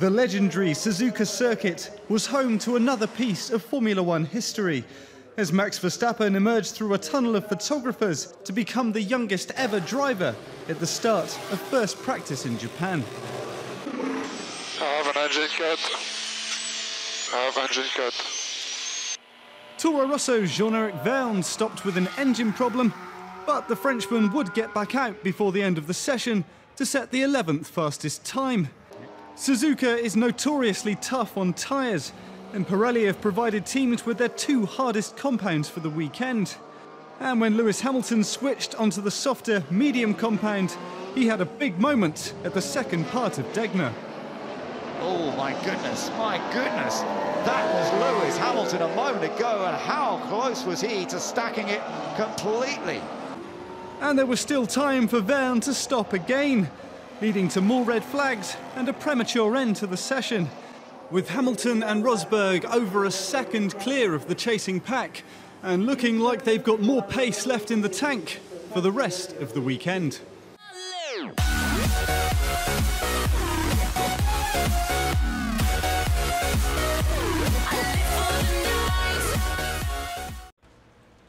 The legendary Suzuka circuit was home to another piece of Formula One history, as Max Verstappen emerged through a tunnel of photographers to become the youngest ever driver at the start of first practice in Japan. I have an engine cut. Toro Rosso's Jean-Eric Vergne stopped with an engine problem, but the Frenchman would get back out before the end of the session to set the 11th fastest time. Suzuka is notoriously tough on tyres, and Pirelli have provided teams with their two hardest compounds for the weekend. And when Lewis Hamilton switched onto the softer medium compound, he had a big moment at the second part of Degner. Oh my goodness, that was Lewis Hamilton a moment ago, and how close was he to stacking it completely. And there was still time for Vergne to stop again, leading to more red flags and a premature end to the session, with Hamilton and Rosberg over a second clear of the chasing pack and looking like they've got more pace left in the tank for the rest of the weekend.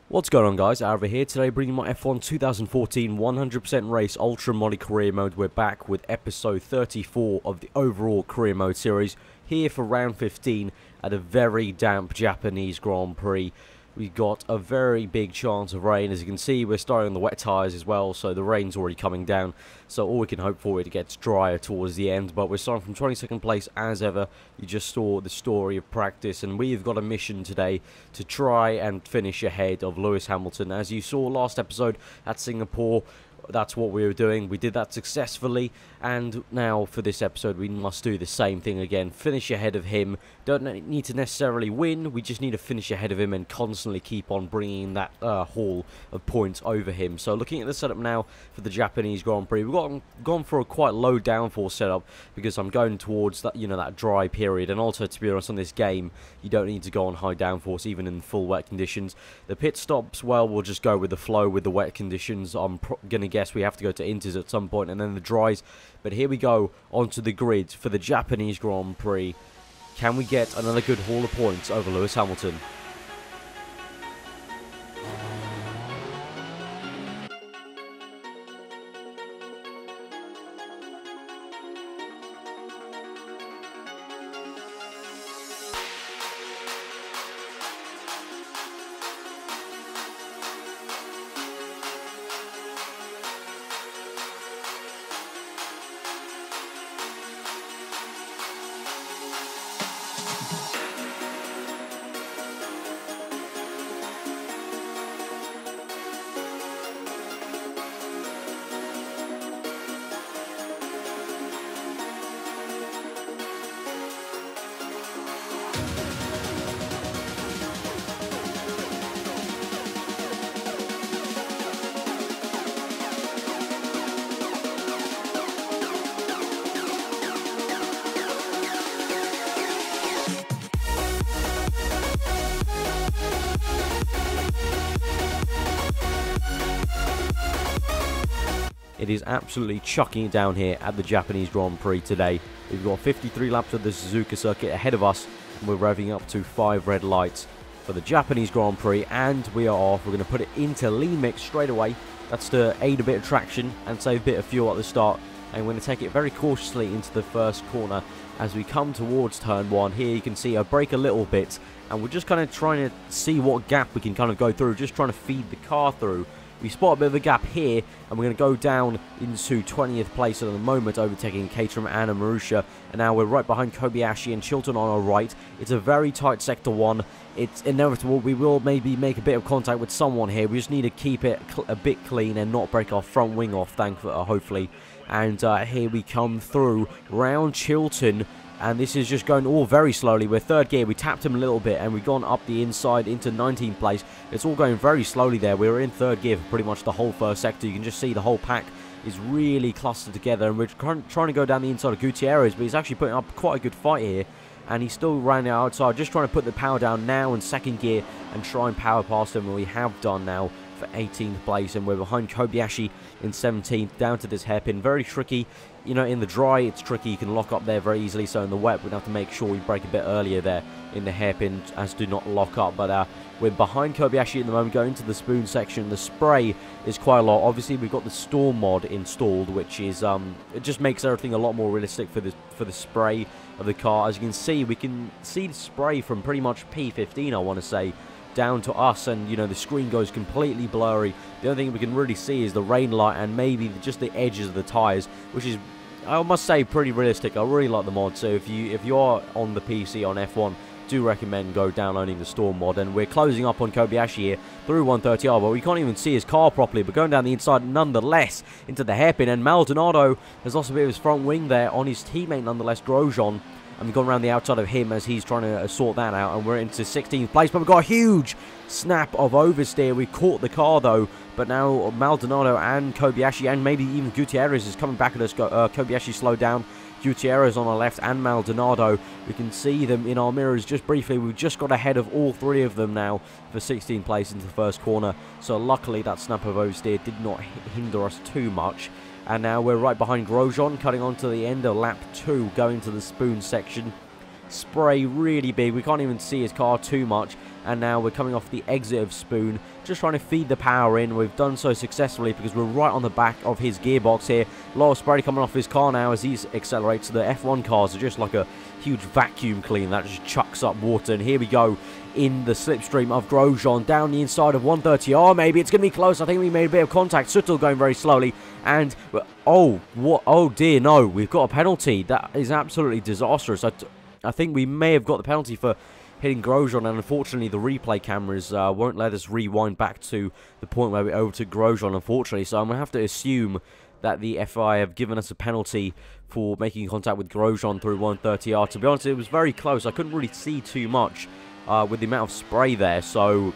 What's going on, guys? Aarava here, today bringing my F1 2014 100% race Ultra Modi career mode. We're back with episode 34 of the overall career mode series, here for round 15 at a very damp Japanese Grand Prix. We've got a very big chance of rain. As you can see, we're starting on the wet tyres as well, so the rain's already coming down. So all we can hope for is it gets drier towards the end. But we're starting from 22nd place as ever. You just saw the story of practice, and we've got a mission today to try and finish ahead of Lewis Hamilton. As you saw last episode at Singapore, that's what we were doing. We did that successfully, and now for this episode we must do the same thing again. Finish ahead of him. Don't need to necessarily win, we just need to finish ahead of him and constantly keep on bringing that haul of points over him. So looking at the setup now for the Japanese Grand Prix, we've gone for a quite low downforce setup because I'm going towards that, that dry period, and also, to be honest, on this game you don't need to go on high downforce even in full wet conditions. The pit stops, well, we'll just go with the flow with the wet conditions. I'm gonna guess we have to go to inters at some point, and then the dries. But here we go onto the grid for the Japanese Grand Prix. Can we get another good haul of points over Lewis Hamilton? It is absolutely chucking it down here at the Japanese Grand Prix today. We've got 53 laps of the Suzuka circuit ahead of us, and we're revving up to 5 red lights for the Japanese Grand Prix, and we are off. We're going to put it into lean mix straight away. That's to aid a bit of traction and save a bit of fuel at the start. And we're going to take it very cautiously into the first corner as we come towards turn 1. Here you can see I brake a little bit, and we're just kind of trying to see what gap we can kind of go through, just trying to feed the car through. We spot a bit of a gap here, and we're going to go down into 20th place at the moment, overtaking Caterham and Marussia. And now we're right behind Kobayashi and Chilton on our right. It's a very tight Sector 1. It's inevitable. We will maybe make a bit of contact with someone here. We just need to keep it a bit clean and not break our front wing off, hopefully. And here we come through round Chilton. And this is just going all very slowly. We're third gear. We tapped him a little bit, and we've gone up the inside into 19th place. It's all going very slowly there. We were in third gear for pretty much the whole first sector. You can just see the whole pack is really clustered together, and we're trying to go down the inside of Gutierrez, but he's actually putting up quite a good fight here, and he's still running outside. Just trying to put the power down now in second gear and try and power past him, and we have done now for 18th place, and we're behind Kobayashi in 17th, down to this hairpin. Very tricky you know, in the dry, it's tricky. You can lock up there very easily. So in the wet, we'd have to make sure we brake a bit earlier there in the hairpin as do not lock up. But we're behind Kobayashi at the moment, going to the spoon section. The spray is quite a lot. Obviously, we've got the Storm mod installed, which is it just makes everything a lot more realistic for the spray of the car. As you can see, we can see the spray from pretty much P15, I want to say, down to us, and you know, the screen goes completely blurry. The only thing we can really see is the rain light and maybe just the edges of the tires, which is, I must say, pretty realistic. I really like the mod. So if you are on the PC on F1, do recommend downloading the Storm mod. And we're closing up on Kobayashi here through 130R, but we can't even see his car properly. But going down the inside nonetheless into the hairpin, and Maldonado has lost a bit of his front wing there on his teammate nonetheless, Grosjean. And we've gone around the outside of him as he's trying to sort that out. And we're into 16th place. But we've got a huge snap of oversteer. We caught the car, though. But now Maldonado and Kobayashi, and maybe even Gutierrez, is coming back at us. Kobayashi slowed down. Gutierrez on our left and Maldonado. We can see them in our mirrors just briefly. We've just got ahead of all three of them now for 16th place into the first corner. So luckily that snap of oversteer did not hinder us too much. And now we're right behind Grosjean, cutting on to the end of lap 2, going to the spoon section. Spray really big. We can't even see his car too much. And now we're coming off the exit of spoon, just trying to feed the power in. We've done so successfully because we're right on the back of his gearbox here. A lot of spray coming off his car now as he accelerates. The F1 cars are just like a huge vacuum clean that just chucks up water. And here we go in the slipstream of Grosjean down the inside of 130R. Maybe it's going to be close. I think we made a bit of contact. Suttel going very slowly. And, oh, what? Oh, dear, no. We've got a penalty. That is absolutely disastrous. I think we may have got the penalty for hitting Grosjean, and unfortunately the replay cameras won't let us rewind back to the point where we overtook Grosjean, unfortunately. So I'm going to have to assume that the FI have given us a penalty for making contact with Grosjean through 130R. To be honest, it was very close. I couldn't really see too much with the amount of spray there. So,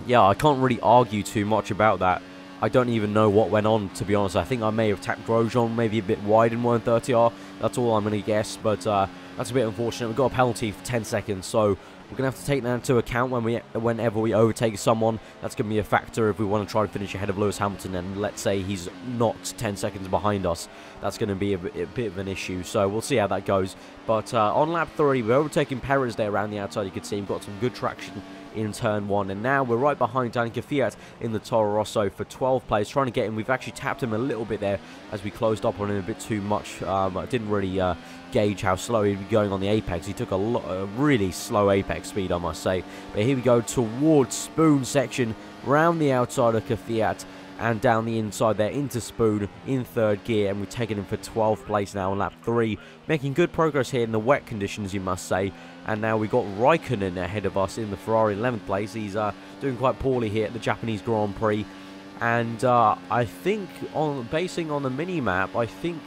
yeah, I can't really argue too much about that. I don't even know what went on, to be honest. I think I may have tapped Grosjean maybe a bit wide in 130R. That's all I'm going to guess, but that's a bit unfortunate. We've got a penalty for 10 seconds, so we're going to have to take that into account whenever we overtake someone. That's going to be a factor if we want to try to finish ahead of Lewis Hamilton, and let's say he's not 10 seconds behind us. That's going to be a bit of an issue, so we'll see how that goes. But on lap 3, we're overtaking Perez there around the outside. You can see we've got some good traction in turn 1, and now we're right behind Danica Fiat in the Toro Rosso for 12th place, trying to get him. We've actually tapped him a little bit there as we closed up on him a bit too much. I didn't really gauge how slow he'd be going on the apex. He took a really slow apex speed, I must say. But here we go towards spoon section, round the outside of Fiat and down the inside there into spoon in 3rd gear, and we've taken him for 12th place now on lap 3, making good progress here in the wet conditions, you must say. And now we've got Raikkonen ahead of us in the Ferrari 11th place. He's doing quite poorly here at the Japanese Grand Prix, and I think basing on the mini-map, I think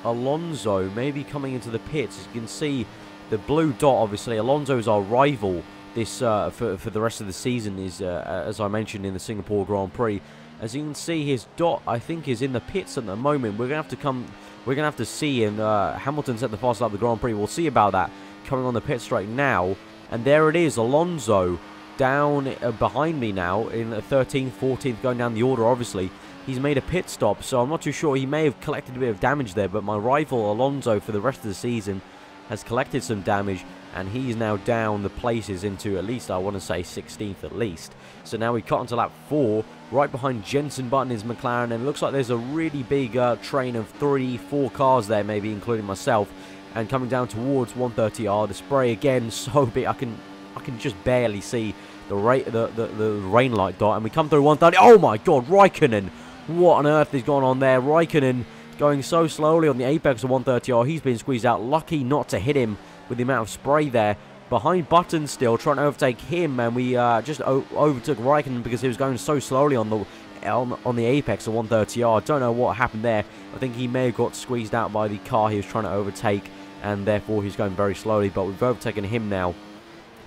Alonso may be coming into the pits. As you can see, the blue dot, obviously Alonso is our rival this for the rest of the season, is as I mentioned in the Singapore Grand Prix. As you can see, his dot, I think, is in the pits at the moment. We're gonna have to see, and Hamilton's at the fastest lap of the Grand Prix. We'll see about that coming on the pit straight now. And there it is, Alonso down behind me now in 13th, 14th, going down the order. Obviously, he's made a pit stop, so I'm not too sure. He may have collected a bit of damage there, but my rival Alonso for the rest of the season has collected some damage, and he's now down the places into at least, I want to say, 16th at least. So now we cut onto lap 4. Right behind Jenson Button is McLaren, and it looks like there's a really big train of 3-4 cars there, maybe including myself. And coming down towards 130R, the spray again so big I can just barely see the rain light dot. And we come through 130. Oh my God, Raikkonen! What on earth is going on there? Raikkonen going so slowly on the apex of 130R. He's been squeezed out. Lucky not to hit him with the amount of spray there. Behind Button still, trying to overtake him, and we just overtook Raikkonen because he was going so slowly on the apex of 130R. Don't know what happened there. I think he may have got squeezed out by the car he was trying to overtake, and therefore he's going very slowly. But we've overtaken him now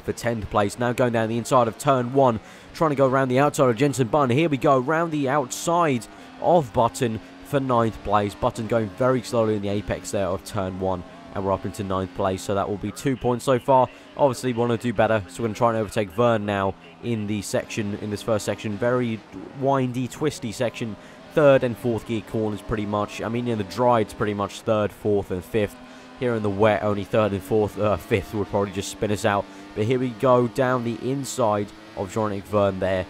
for 10th place. Now going down the inside of turn 1, trying to go around the outside of Jenson Button. Here we go, round the outside of Button for 9th place. Button going very slowly in the apex there of turn 1. And we're up into 9th place, so that will be 2 points so far. Obviously, we want to do better, so we're going to try and overtake Vern now in the section, in this first section. Very windy, twisty section third and fourth gear corners pretty much. I mean, in the dry, it's pretty much third, fourth, and fifth. Here in the wet, only third and fourth, fifth would probably just spin us out. But here we go down the inside of Jean-Eric Vergne there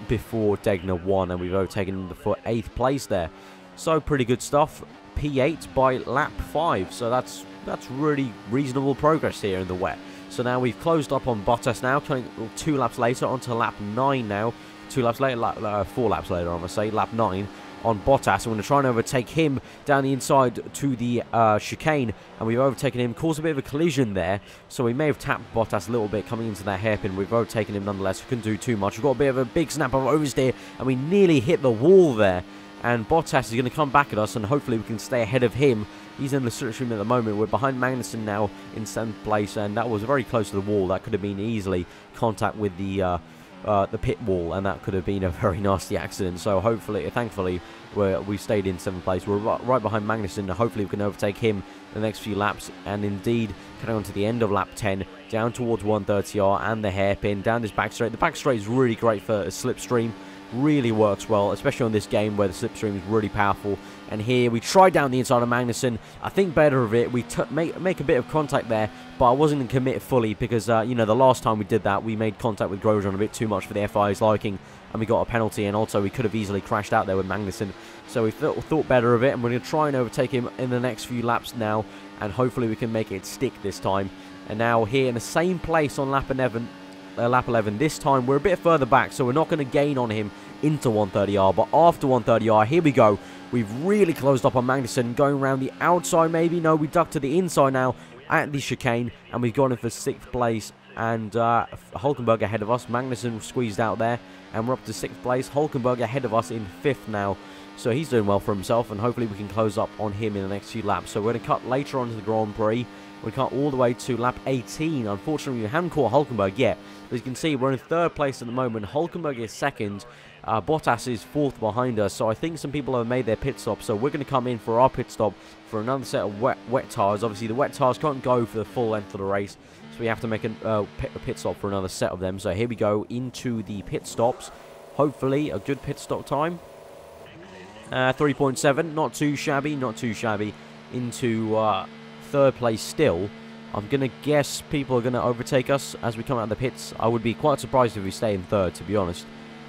before Degner won, and we've overtaken him for 8th place there. So pretty good stuff. P8 by lap 5, so that's really reasonable progress here in the wet. So now we've closed up on Bottas now, coming 2 laps later onto lap 9 now. 2 laps later, 4 laps later, I must say, lap 9 on Bottas. I'm going to try and overtake him down the inside to the chicane, and we've overtaken him, caused a bit of a collision there, so we may have tapped Bottas a little bit coming into that hairpin. We've overtaken him nonetheless. We couldn't do too much. We've got a bit of a big snap of oversteer, and we nearly hit the wall there, and Bottas is going to come back at us, and hopefully we can stay ahead of him. He's in the slipstream at the moment. We're behind Magnussen now in 7th place, and that was very close to the wall. That could have been easily contact with the pit wall, and that could have been a very nasty accident. So hopefully, thankfully, we stayed in 7th place. We're right behind Magnussen, and hopefully we can overtake him in the next few laps. And indeed, coming on to the end of lap 10, down towards 130R and the hairpin, down this back straight. The back straight is really great for a slipstream. Really works well, especially on this game where the slipstream is really powerful. And here we try down the inside of Magnussen. I think better of it. We make a bit of contact there, but I wasn't going to commit fully because, you know, the last time we did that, we made contact with Grosjean a bit too much for the FIA's liking, and we got a penalty, and also we could have easily crashed out there with Magnussen. So we thought better of it, and we're going to try and overtake him in the next few laps now, and hopefully we can make it stick this time. And now here in the same place on lap 11, this time we're a bit further back, so we're not going to gain on him into 130R, but after 130R, here we go. We've really closed up on Magnussen, going around the outside maybe. No, we ducked to the inside now at the chicane, and we've gone in for 6th place, and Hulkenberg ahead of us. Magnussen squeezed out there, and we're up to 6th place. Hulkenberg ahead of us in 5th now, so he's doing well for himself, and hopefully we can close up on him in the next few laps. So we're going to cut later on to the Grand Prix. We cut all the way to lap 18. Unfortunately, we haven't caught Hulkenberg yet. But as you can see, we're in 3rd place at the moment. Hulkenberg is 2nd. Bottas is 4th behind us. So I think some people have made their pit stop. So we're going to come in for our pit stop for another set of wet tyres. Obviously, the wet tyres can't go for the full length of the race. So we have to make a pit stop for another set of them. So here we go into the pit stops. Hopefully, a good pit stop time. 3.7. Not too shabby. Not too shabby. Into 3rd place still. I'm going to guess people are going to overtake us as we come out of the pits. I would be quite surprised if we stay in 3rd, to be honest.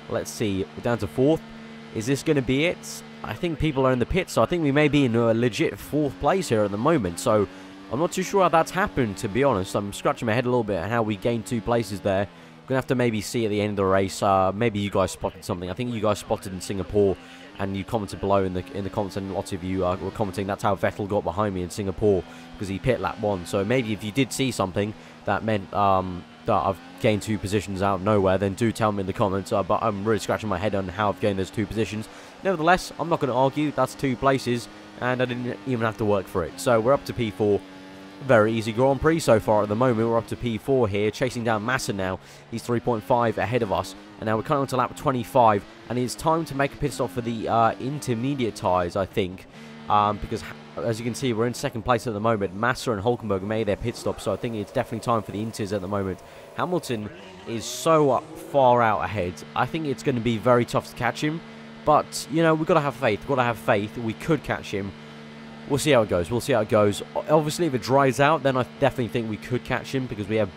Let's see. We're down to 4th. Is this going to be it? I think people are in the pits, so I think we may be in a legit 4th place here at the moment. So I'm not too sure how that's happened, to be honest. I'm scratching my head a little bit at how we gained 2 places there. We're going to have to maybe see at the end of the race. Maybe you guys spotted something. I think you guys spotted in Singapore, and you commented below in the comments, and lots of you were commenting that's how Vettel got behind me in Singapore, because he pit lap 1. So maybe if you did see something that meant that I've gained 2 positions out of nowhere, then do tell me in the comments. But I'm really scratching my head on how I've gained those 2 positions. Nevertheless, I'm not going to argue. That's 2 places, and I didn't even have to work for it. So we're up to P4. Very easy Grand Prix so far at the moment. We're up to P4 here, chasing down Massa now. He's 3.5 ahead of us. And now we're coming on to lap 25. And it's time to make a pit stop for the intermediate tyres, I think. Because, as you can see, we're in 2nd place at the moment. Massa and Hulkenberg made their pit stop. So I think it's definitely time for the Inters at the moment. Hamilton is so far out ahead. I think it's going to be very tough to catch him. But, you know, we've got to have faith. We've got to have faith. We could catch him. We'll see how it goes. We'll see how it goes. Obviously, if it dries out, then I definitely think we could catch him, because we have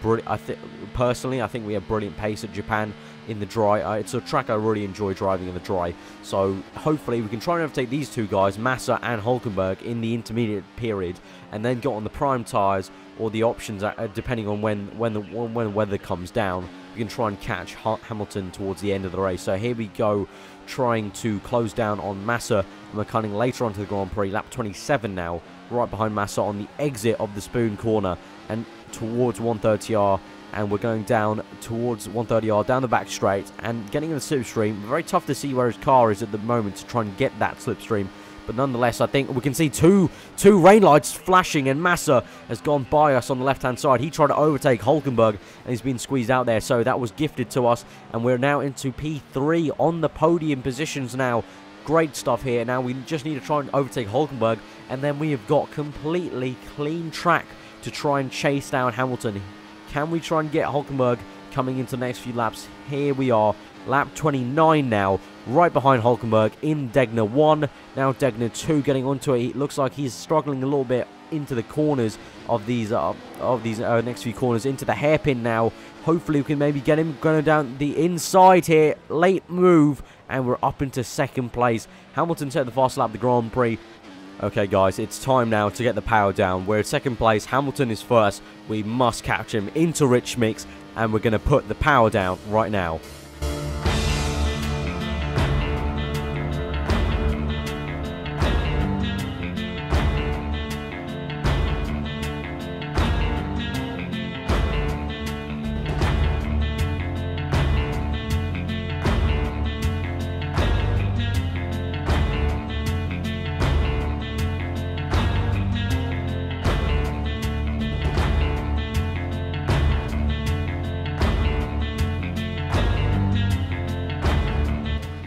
personally, I think we have brilliant pace at Japan in the dry. It's a track I really enjoy driving in the dry. So hopefully we can try and overtake these 2 guys, Massa and Hulkenberg, in the intermediate period, and then get on the prime tyres, or the options depending on when the weather comes down. We can try and catch Hamilton towards the end of the race. So here we go, trying to close down on Massa, and we're cutting later onto the Grand Prix, lap 27 now, right behind Massa on the exit of the Spoon corner and towards 130R, and we're going down towards 130R, down the back straight, and getting in the slipstream. Very tough to see where his car is at the moment to try and get that slipstream. But nonetheless, I think we can see two rain lights flashing, and Massa has gone by us on the left-hand side. He tried to overtake Hulkenberg, and he's been squeezed out there, so that was gifted to us. And we're now into P3 on the podium positions now. Great stuff here. Now we just need to try and overtake Hulkenberg, and then we have got completely clean track to try and chase down Hamilton. Can we try and get Hulkenberg coming into the next few laps? Here we are. Lap 29 now. right behind Hülkenberg in Degner 1. Now Degner 2 getting onto it. It looks like he's struggling a little bit into the corners of these next few corners, into the hairpin now. Hopefully we can maybe get him going down the inside here. Late move, and we're up into second place. Hamilton set the fast lap of the Grand Prix. Okay, guys, it's time now to get the power down. We're in second place. Hamilton is first. We must catch him into Rich Mix, and we're going to put the power down right now.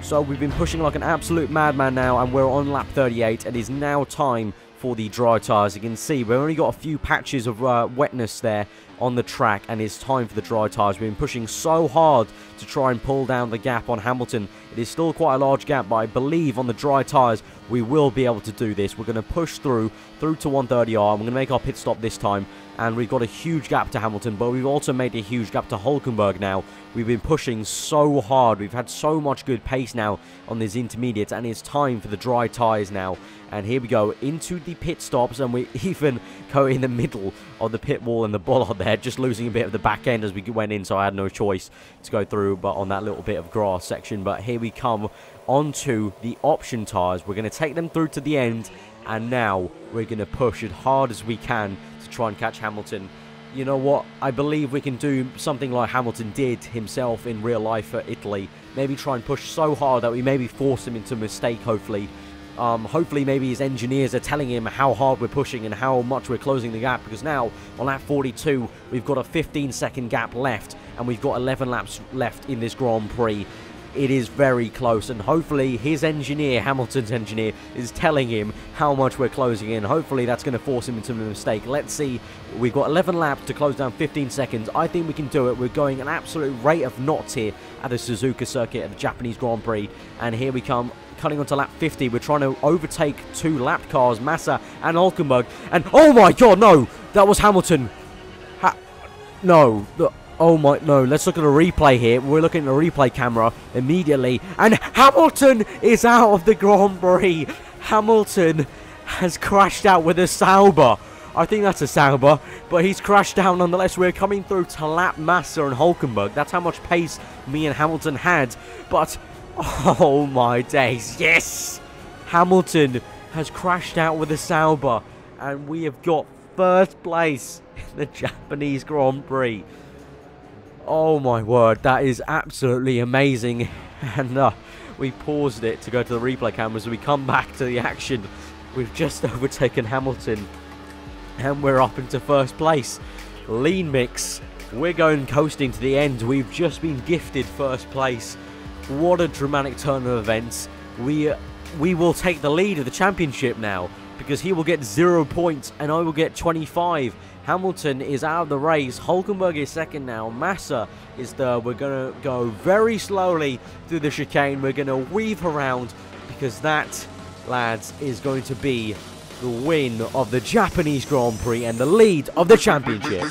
So we've been pushing like an absolute madman now, and we're on lap 38. It is now time for the dry tyres. You can see we've only got a few patches of wetness there on the track, and it's time for the dry tyres. We've been pushing so hard to try and pull down the gap on Hamilton. It is still quite a large gap, but I believe on the dry tyres we will be able to do this. We're going to push through to 130R. We're going to make our pit stop this time, and we've got a huge gap to Hamilton, but we've also made a huge gap to Hülkenberg now. We've been pushing so hard. We've had so much good pace now on these intermediates, and it's time for the dry tyres now. And here we go into the pit stops, and we even go in the middle of the pit wall and the bollard there, just losing a bit of the back end as we went in, so I had no choice to go through but on that little bit of grass section. But here we come onto the option tyres. We're going to take them through to the end, and now we're going to push as hard as we can to try and catch Hamilton. You know what? I believe we can do something like Hamilton did himself in real life at Italy. Maybe try and push so hard that we maybe force him into a mistake, hopefully. Hopefully maybe his engineers are telling him how hard we're pushing and how much we're closing the gap, because now on lap 42 we've got a 15-second gap left, and we've got 11 laps left in this Grand Prix. It is very close, and hopefully his engineer, Hamilton's engineer, is telling him how much we're closing in. Hopefully that's going to force him into a mistake. Let's see. We've got 11 laps to close down 15 seconds. I think we can do it. We're going an absolute rate of knots here at the Suzuka circuit at the Japanese Grand Prix. And here we come, cutting onto lap 50. We're trying to overtake two lap cars, Massa and Hülkenberg. And oh my god, no! That was Hamilton. No. Oh my, no, let's look at a replay here. We're looking at a replay camera immediately, and Hamilton is out of the Grand Prix. Hamilton has crashed out with a Sauber. I think that's a Sauber, but he's crashed out nonetheless. We're coming through to lap Massa and Hülkenberg. That's how much pace me and Hamilton had, but oh my days, yes! Hamilton has crashed out with a Sauber, and we have got first place in the Japanese Grand Prix. Oh my word, that is absolutely amazing. And we paused it to go to the replay cameras. We come back to the action. We've just overtaken Hamilton, and we're up into first place. Lean Mix, we're going coasting to the end. We've just been gifted first place. What a dramatic turn of events. We will take the lead of the championship now, because he will get 0 points and I will get 25. Hamilton is out of the race. Hülkenberg is second now. Massa is third. We're going to go very slowly through the chicane. We're going to weave around, because that, lads, is going to be the win of the Japanese Grand Prix and the lead of the championship.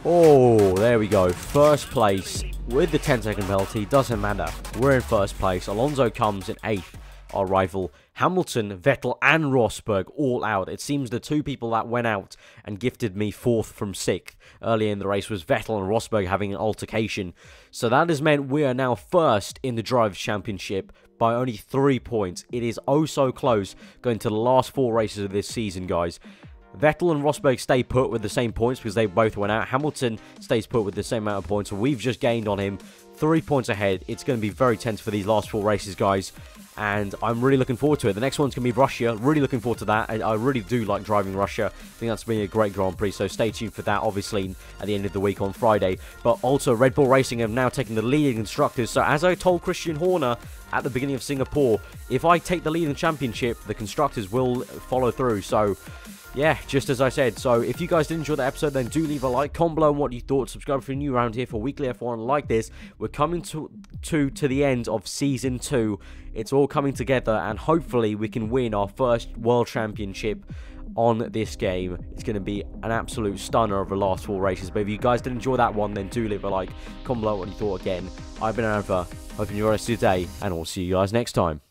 Oh, there we go. First place with the 10-second penalty. Doesn't matter. We're in first place. Alonso comes in 8th. Our rival Hamilton, Vettel and Rosberg all out. It seems the two people that went out and gifted me 4th from 6th earlier in the race was Vettel and Rosberg having an altercation. So that has meant we are now first in the Drivers' Championship by only 3 points. It is oh so close going to the last 4 races of this season, guys. Vettel and Rosberg stay put with the same points because they both went out. Hamilton stays put with the same amount of points. So we've just gained on him 3 points ahead. It's going to be very tense for these last 4 races, guys. and I'm really looking forward to it. The next one's going to be Russia. Really looking forward to that. I really do like driving Russia. I think that's been a great Grand Prix, so stay tuned for that, obviously, at the end of the week on Friday. But also, Red Bull Racing have now taken the lead in constructors, so as I told Christian Horner at the beginning of Singapore, if I take the lead in the championship, the constructors will follow through. So yeah, just as I said. So if you guys did enjoy the episode, then do leave a like, comment below on what you thought, subscribe if you're new around here for weekly F1 like this. We're coming to the end of Season 2. It's all coming together, and hopefully we can win our first World Championship on this game. It's going to be an absolute stunner of the last 4 races. But if you guys did enjoy that one, then do leave a like, comment below what you thought again. I've been aarava. Hope you enjoy the rest of your day, and I'll see you guys next time.